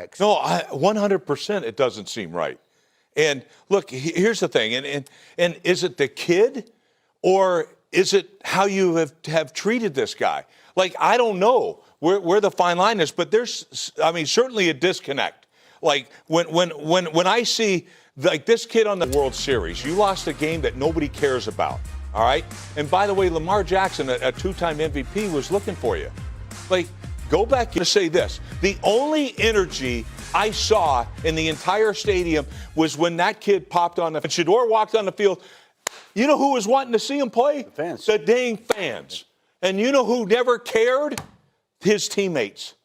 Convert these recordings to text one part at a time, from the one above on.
Rex. No, 100% it doesn't seem right. And look, here's the thing, and is it the kid, or is it how you have treated this guy? Like, I don't know where the fine line is, but there's, I mean, certainly a disconnect. Like, when I see, like, this kid on the World Series, you lost a game that nobody cares about, all right? And by the way, Lamar Jackson, a two-time MVP, was looking for you. Like, go back and say this. The only energy I saw in the entire stadium was when that kid popped on and Shedeur walked on the field. You know who was wanting to see him play? The fans. The dang fans. And you know who never cared? His teammates.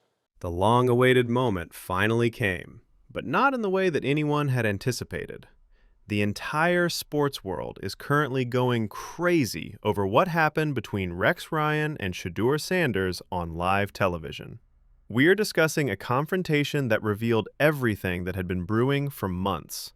The long-awaited moment finally came, but not in the way that anyone had anticipated. The entire sports world is currently going crazy over what happened between Rex Ryan and Shedeur Sanders on live television. We're discussing a confrontation that revealed everything that had been brewing for months.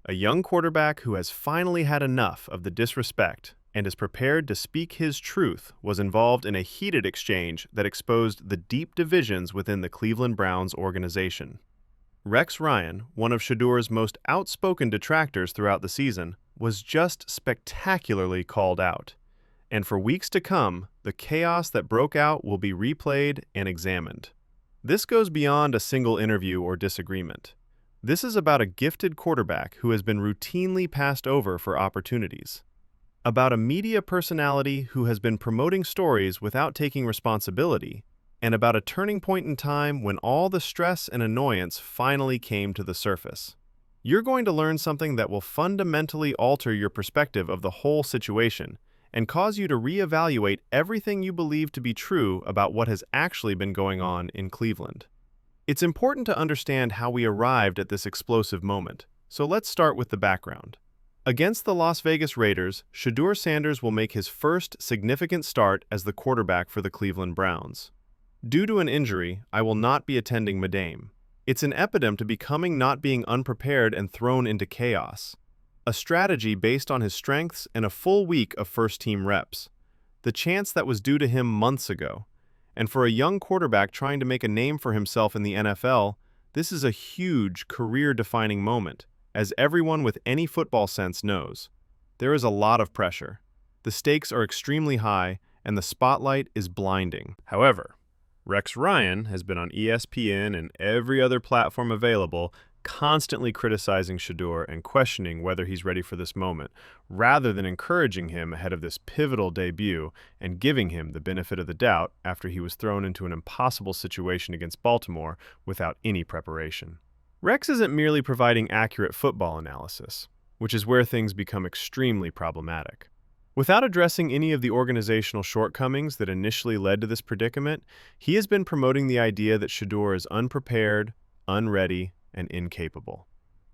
A young quarterback who has finally had enough of the disrespect and is prepared to speak his truth was involved in a heated exchange that exposed the deep divisions within the Cleveland Browns organization. Rex Ryan, one of Shedeur's most outspoken detractors throughout the season, was just spectacularly called out. And for weeks to come, the chaos that broke out will be replayed and examined. This goes beyond a single interview or disagreement. This is about a gifted quarterback who has been routinely passed over for opportunities. About a media personality who has been promoting stories without taking responsibility, and about a turning point in time when all the stress and annoyance finally came to the surface. You're going to learn something that will fundamentally alter your perspective of the whole situation and cause you to reevaluate everything you believe to be true about what has actually been going on in Cleveland. It's important to understand how we arrived at this explosive moment, so let's start with the background. Against the Las Vegas Raiders, Shedeur Sanders will make his first significant start as the quarterback for the Cleveland Browns. Due to an injury, I will not be attending Madame. It's an epidemic to becoming not being unprepared and thrown into chaos. A strategy based on his strengths and a full week of first-team reps. The chance that was due to him months ago. And for a young quarterback trying to make a name for himself in the NFL, this is a huge career-defining moment, as everyone with any football sense knows. There is a lot of pressure. The stakes are extremely high, and the spotlight is blinding. However, Rex Ryan has been on ESPN and every other platform available, constantly criticizing Shedeur and questioning whether he's ready for this moment, rather than encouraging him ahead of this pivotal debut and giving him the benefit of the doubt after he was thrown into an impossible situation against Baltimore without any preparation. Rex isn't merely providing accurate football analysis, which is where things become extremely problematic. Without addressing any of the organizational shortcomings that initially led to this predicament, he has been promoting the idea that Shedeur is unprepared, unready, and incapable.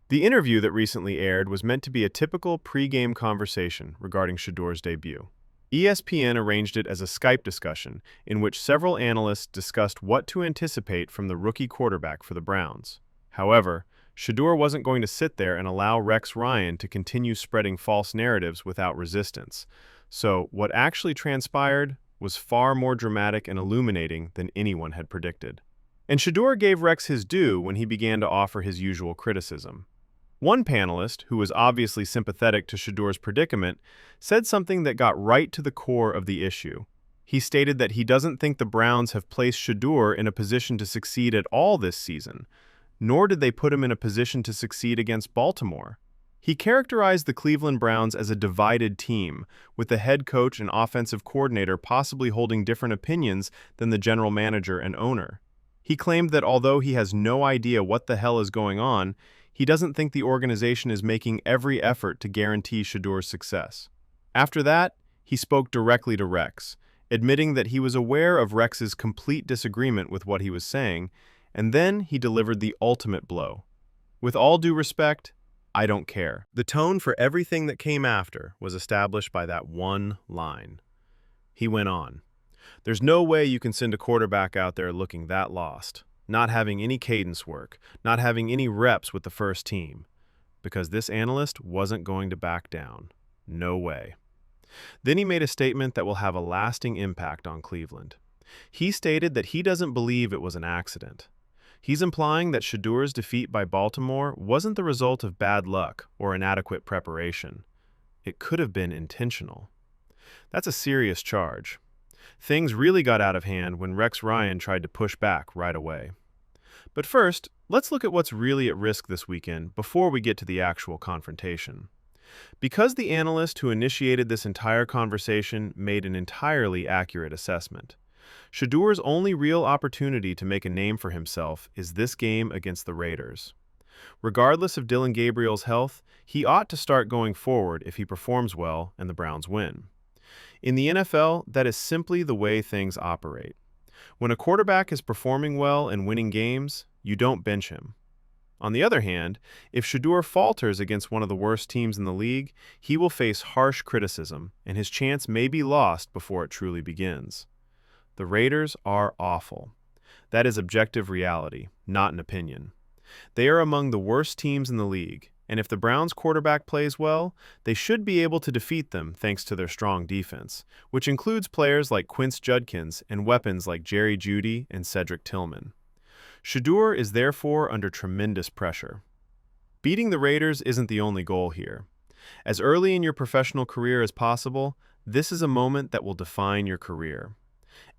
The interview that recently aired was meant to be a typical pre-game conversation regarding Shedeur's debut. ESPN arranged it as a Skype discussion in which several analysts discussed what to anticipate from the rookie quarterback for the Browns. However, Shedeur wasn't going to sit there and allow Rex Ryan to continue spreading false narratives without resistance. So, what actually transpired was far more dramatic and illuminating than anyone had predicted. And Shedeur gave Rex his due when he began to offer his usual criticism. One panelist, who was obviously sympathetic to Shedeur's predicament, said something that got right to the core of the issue. He stated that he doesn't think the Browns have placed Shedeur in a position to succeed at all this season, nor did they put him in a position to succeed against Baltimore. He characterized the Cleveland Browns as a divided team, with the head coach and offensive coordinator possibly holding different opinions than the general manager and owner. He claimed that although he has no idea what the hell is going on, he doesn't think the organization is making every effort to guarantee Shedeur's success. After that, he spoke directly to Rex, admitting that he was aware of Rex's complete disagreement with what he was saying, and then he delivered the ultimate blow. With all due respect, I don't care. The tone for everything that came after was established by that one line. He went on, "There's no way you can send a quarterback out there looking that lost, not having any cadence work, not having any reps with the first team, because this analyst wasn't going to back down. No way." Then he made a statement that will have a lasting impact on Cleveland. He stated that he doesn't believe it was an accident. He's implying that Shedeur's defeat by Baltimore wasn't the result of bad luck or inadequate preparation. It could have been intentional. That's a serious charge. Things really got out of hand when Rex Ryan tried to push back right away. But first, let's look at what's really at risk this weekend before we get to the actual confrontation. Because the analyst who initiated this entire conversation made an entirely accurate assessment, Shedeur's only real opportunity to make a name for himself is this game against the Raiders. Regardless of Dillon Gabriel's health, he ought to start going forward if he performs well and the Browns win. In the NFL, that is simply the way things operate. When a quarterback is performing well and winning games, you don't bench him. On the other hand, if Shedeur falters against one of the worst teams in the league, he will face harsh criticism, and his chance may be lost before it truly begins. The Raiders are awful. That is objective reality, not an opinion. They are among the worst teams in the league, and if the Browns quarterback plays well, they should be able to defeat them thanks to their strong defense, which includes players like Quince Judkins and weapons like Jerry Jeudy and Cedric Tillman. Shedeur is therefore under tremendous pressure. Beating the Raiders isn't the only goal here. As early in your professional career as possible, this is a moment that will define your career.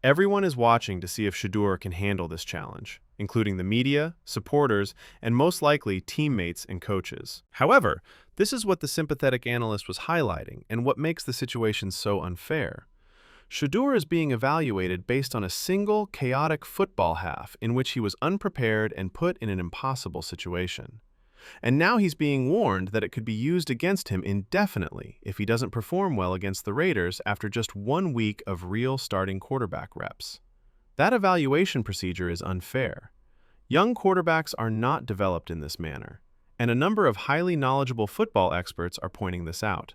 Everyone is watching to see if Shedeur can handle this challenge, including the media, supporters, and most likely teammates and coaches. However, this is what the sympathetic analyst was highlighting and what makes the situation so unfair. Shedeur is being evaluated based on a single, chaotic football half in which he was unprepared and put in an impossible situation. And now he's being warned that it could be used against him indefinitely if he doesn't perform well against the Raiders after just 1 week of real starting quarterback reps. That evaluation procedure is unfair. Young quarterbacks are not developed in this manner, and a number of highly knowledgeable football experts are pointing this out.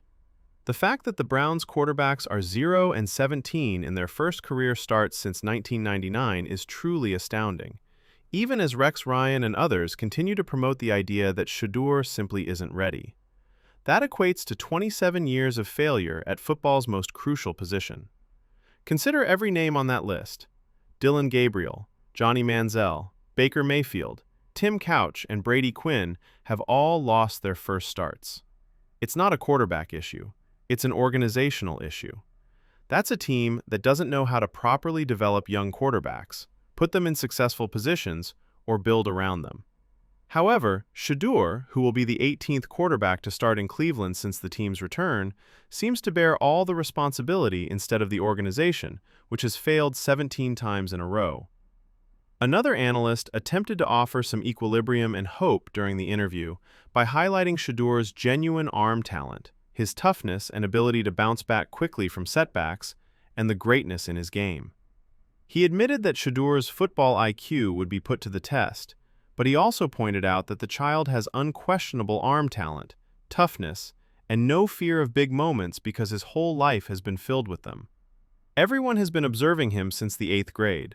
The fact that the Browns quarterbacks are 0-17 in their first career starts since 1999 is truly astounding, even as Rex Ryan and others continue to promote the idea that Shedeur simply isn't ready. That equates to 27 years of failure at football's most crucial position. Consider every name on that list. Dillon Gabriel, Johnny Manziel, Baker Mayfield, Tim Couch, and Brady Quinn have all lost their first starts. It's not a quarterback issue. It's an organizational issue. That's a team that doesn't know how to properly develop young quarterbacks, put them in successful positions, or build around them. However, Shedeur, who will be the 18th quarterback to start in Cleveland since the team's return, seems to bear all the responsibility instead of the organization, which has failed 17 times in a row. Another analyst attempted to offer some equilibrium and hope during the interview by highlighting Shedeur's genuine arm talent, his toughness and ability to bounce back quickly from setbacks, and the greatness in his game. He admitted that Shedeur's football IQ would be put to the test, but he also pointed out that the child has unquestionable arm talent, toughness, and no fear of big moments because his whole life has been filled with them. Everyone has been observing him since the 8th grade.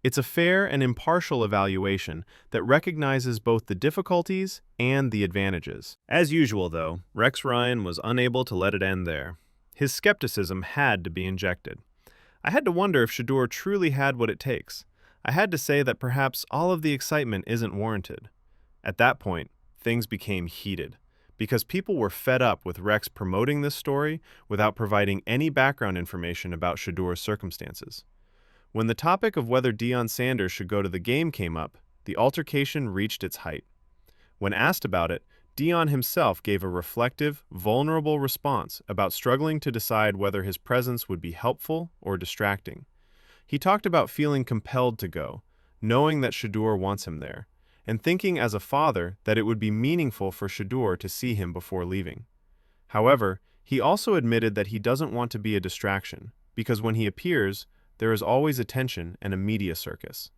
It's a fair and impartial evaluation that recognizes both the difficulties and the advantages. As usual, though, Rex Ryan was unable to let it end there. His skepticism had to be injected. I had to wonder if Shedeur truly had what it takes. I had to say that perhaps all of the excitement isn't warranted. At that point, things became heated, because people were fed up with Rex promoting this story without providing any background information about Shedeur's circumstances. When the topic of whether Deion Sanders should go to the game came up, the altercation reached its height. When asked about it, Deion himself gave a reflective, vulnerable response about struggling to decide whether his presence would be helpful or distracting. He talked about feeling compelled to go, knowing that Shedeur wants him there, and thinking as a father that it would be meaningful for Shedeur to see him before leaving. However, he also admitted that he doesn't want to be a distraction, because when he appears, there is always attention and a media circus.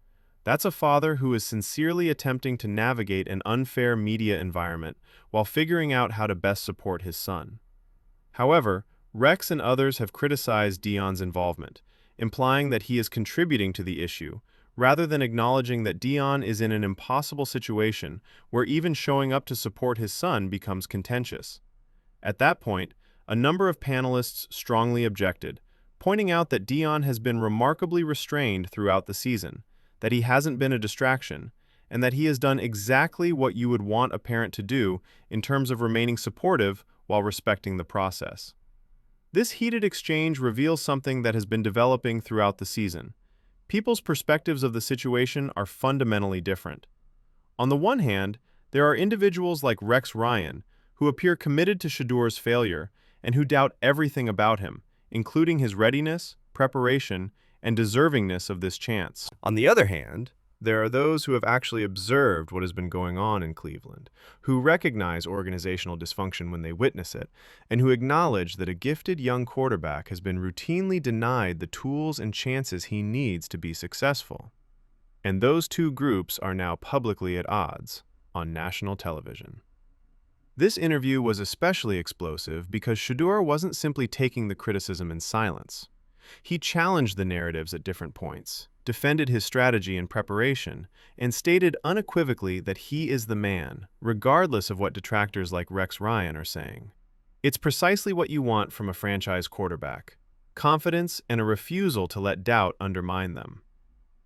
That's a father who is sincerely attempting to navigate an unfair media environment while figuring out how to best support his son. However, Rex and others have criticized Deion's involvement, implying that he is contributing to the issue, rather than acknowledging that Deion is in an impossible situation where even showing up to support his son becomes contentious. At that point, a number of panelists strongly objected, pointing out that Deion has been remarkably restrained throughout the season, that he hasn't been a distraction, and that he has done exactly what you would want a parent to do in terms of remaining supportive while respecting the process. This heated exchange reveals something that has been developing throughout the season. People's perspectives of the situation are fundamentally different. On the one hand, there are individuals like Rex Ryan who appear committed to Shedeur's failure and who doubt everything about him, including his readiness, preparation, and deservingness of this chance. On the other hand, there are those who have actually observed what has been going on in Cleveland, who recognize organizational dysfunction when they witness it, and who acknowledge that a gifted young quarterback has been routinely denied the tools and chances he needs to be successful. And those two groups are now publicly at odds on national television. This interview was especially explosive because Shedeur wasn't simply taking the criticism in silence. He challenged the narratives at different points, defended his strategy and preparation, and stated unequivocally that he is the man, regardless of what detractors like Rex Ryan are saying. It's precisely what you want from a franchise quarterback: confidence and a refusal to let doubt undermine them.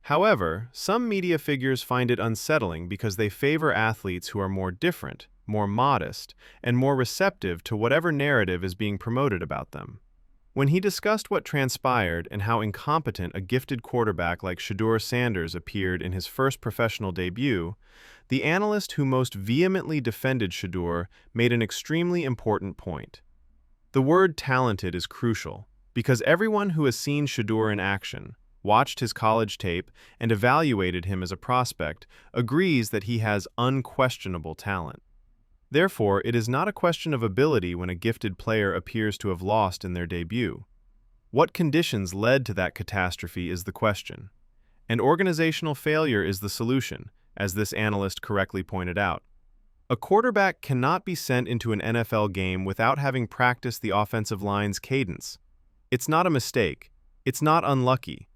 However, some media figures find it unsettling because they favor athletes who are more different, more modest, and more receptive to whatever narrative is being promoted about them. When he discussed what transpired and how incompetent a gifted quarterback like Shedeur Sanders appeared in his first professional debut, the analyst who most vehemently defended Shedeur made an extremely important point. The word talented is crucial, because everyone who has seen Shedeur in action, watched his college tape, and evaluated him as a prospect agrees that he has unquestionable talent. Therefore, it is not a question of ability when a gifted player appears to have lost in their debut. What conditions led to that catastrophe is the question, and organizational failure is the solution, as this analyst correctly pointed out. A quarterback cannot be sent into an NFL game without having practiced the offensive line's cadence. It's not a mistake. It's not unlucky.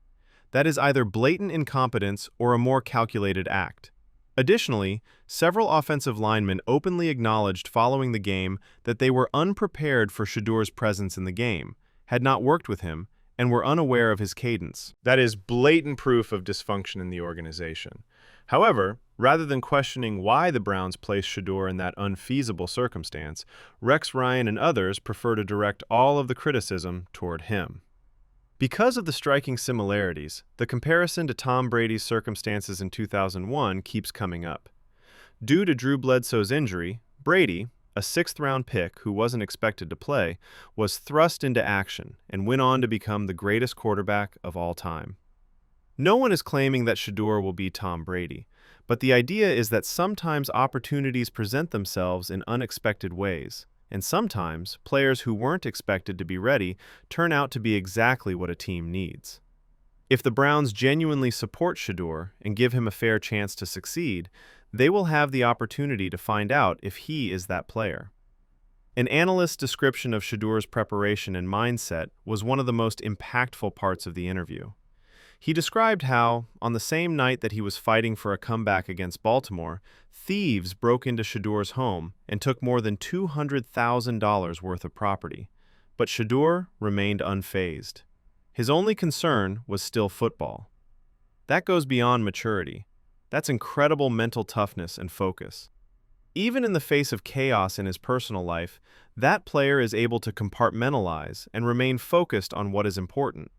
That is either blatant incompetence or a more calculated act. Additionally, several offensive linemen openly acknowledged following the game that they were unprepared for Shedeur's presence in the game, had not worked with him, and were unaware of his cadence. That is blatant proof of dysfunction in the organization. However, rather than questioning why the Browns placed Shedeur in that unfeasible circumstance, Rex Ryan and others prefer to direct all of the criticism toward him. Because of the striking similarities, the comparison to Tom Brady's circumstances in 2001 keeps coming up. Due to Drew Bledsoe's injury, Brady, a sixth-round pick who wasn't expected to play, was thrust into action and went on to become the greatest quarterback of all time. No one is claiming that Shedeur will be Tom Brady, but the idea is that sometimes opportunities present themselves in unexpected ways. And sometimes, players who weren't expected to be ready turn out to be exactly what a team needs. If the Browns genuinely support Shedeur and give him a fair chance to succeed, they will have the opportunity to find out if he is that player. An analyst's description of Shedeur's preparation and mindset was one of the most impactful parts of the interview. He described how, on the same night that he was fighting for a comeback against Baltimore, thieves broke into Shedeur's home and took more than $200,000 worth of property. But Shedeur remained unfazed. His only concern was still football. That goes beyond maturity. That's incredible mental toughness and focus. Even in the face of chaos in his personal life, that player is able to compartmentalize and remain focused on what is important.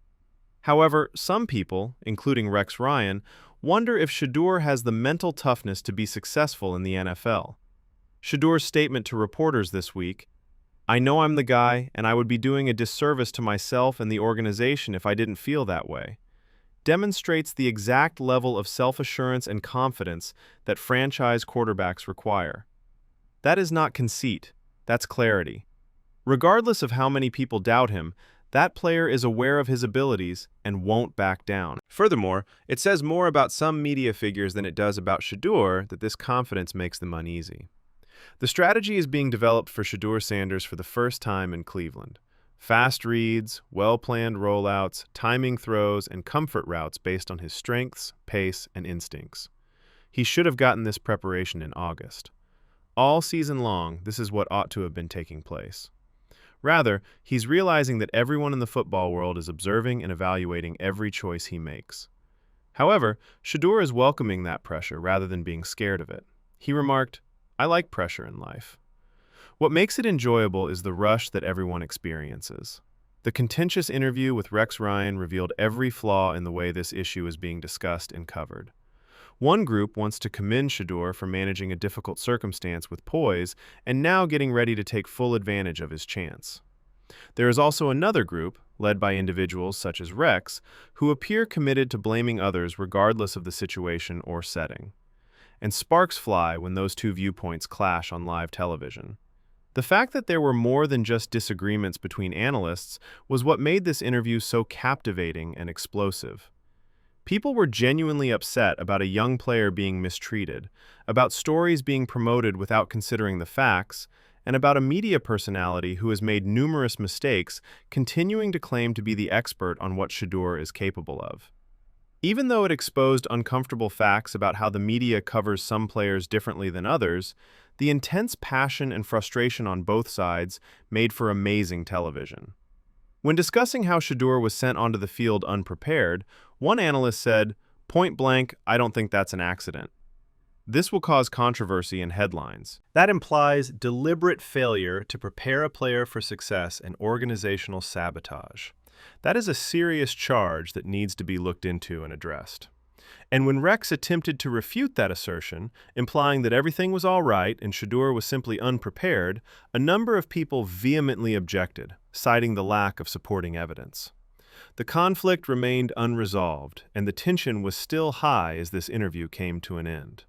However, some people, including Rex Ryan, wonder if Shedeur has the mental toughness to be successful in the NFL. Shedeur's statement to reporters this week, "I know I'm the guy, and I would be doing a disservice to myself and the organization if I didn't feel that way," demonstrates the exact level of self-assurance and confidence that franchise quarterbacks require. That is not conceit, that's clarity. Regardless of how many people doubt him, that player is aware of his abilities and won't back down. Furthermore, it says more about some media figures than it does about Shedeur that this confidence makes them uneasy. The strategy is being developed for Shedeur Sanders for the first time in Cleveland. Fast reads, well-planned rollouts, timing throws, and comfort routes based on his strengths, pace, and instincts. He should have gotten this preparation in August. All season long, this is what ought to have been taking place. Rather, he's realizing that everyone in the football world is observing and evaluating every choice he makes. However, Shedeur is welcoming that pressure rather than being scared of it. He remarked, "I like pressure in life." What makes it enjoyable is the rush that everyone experiences. The contentious interview with Rex Ryan revealed every flaw in the way this issue is being discussed and covered. One group wants to commend Shedeur for managing a difficult circumstance with poise and now getting ready to take full advantage of his chance. There is also another group, led by individuals such as Rex, who appear committed to blaming others regardless of the situation or setting. And sparks fly when those two viewpoints clash on live television. The fact that there were more than just disagreements between analysts was what made this interview so captivating and explosive. People were genuinely upset about a young player being mistreated, about stories being promoted without considering the facts, and about a media personality who has made numerous mistakes continuing to claim to be the expert on what Shedeur is capable of. Even though it exposed uncomfortable facts about how the media covers some players differently than others, the intense passion and frustration on both sides made for amazing television. When discussing how Shedeur was sent onto the field unprepared, one analyst said, "Point blank, I don't think that's an accident." This will cause controversy in headlines. That implies deliberate failure to prepare a player for success and organizational sabotage. That is a serious charge that needs to be looked into and addressed. And when Rex attempted to refute that assertion, implying that everything was all right and Shedeur was simply unprepared, a number of people vehemently objected, citing the lack of supporting evidence. The conflict remained unresolved, and the tension was still high as this interview came to an end.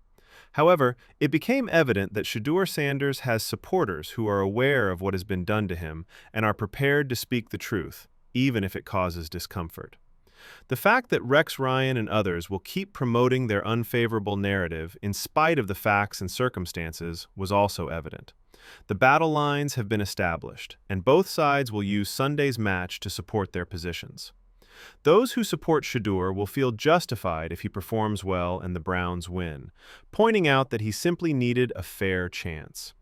However, it became evident that Shedeur Sanders has supporters who are aware of what has been done to him and are prepared to speak the truth, even if it causes discomfort. The fact that Rex Ryan and others will keep promoting their unfavorable narrative in spite of the facts and circumstances was also evident. The battle lines have been established, and both sides will use Sunday's match to support their positions. Those who support Shedeur will feel justified if he performs well and the Browns win, pointing out that he simply needed a fair chance.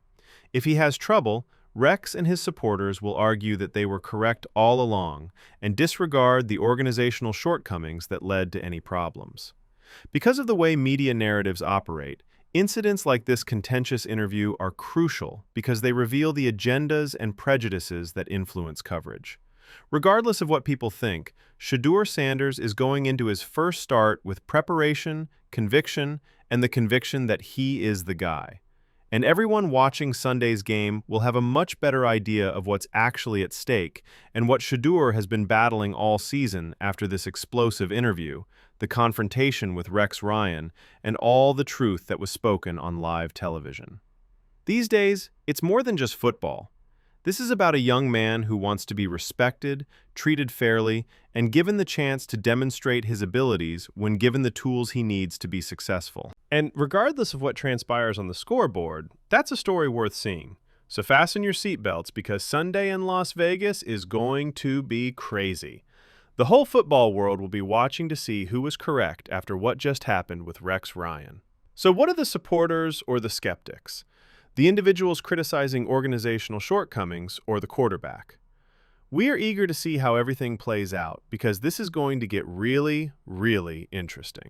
If he has trouble, Rex and his supporters will argue that they were correct all along and disregard the organizational shortcomings that led to any problems. Because of the way media narratives operate, incidents like this contentious interview are crucial because they reveal the agendas and prejudices that influence coverage. Regardless of what people think, Shedeur Sanders is going into his first start with preparation, conviction, and the conviction that he is the guy. And everyone watching Sunday's game will have a much better idea of what's actually at stake and what Shedeur has been battling all season after this explosive interview, the confrontation with Rex Ryan, and all the truth that was spoken on live television. These days, it's more than just football. This is about a young man who wants to be respected, treated fairly, and given the chance to demonstrate his abilities when given the tools he needs to be successful. And regardless of what transpires on the scoreboard, that's a story worth seeing. So fasten your seatbelts because Sunday in Las Vegas is going to be crazy. The whole football world will be watching to see who was correct after what just happened with Rex Ryan. So what are the supporters or the skeptics? The individuals criticizing organizational shortcomings or the quarterback? We are eager to see how everything plays out because this is going to get really, really interesting.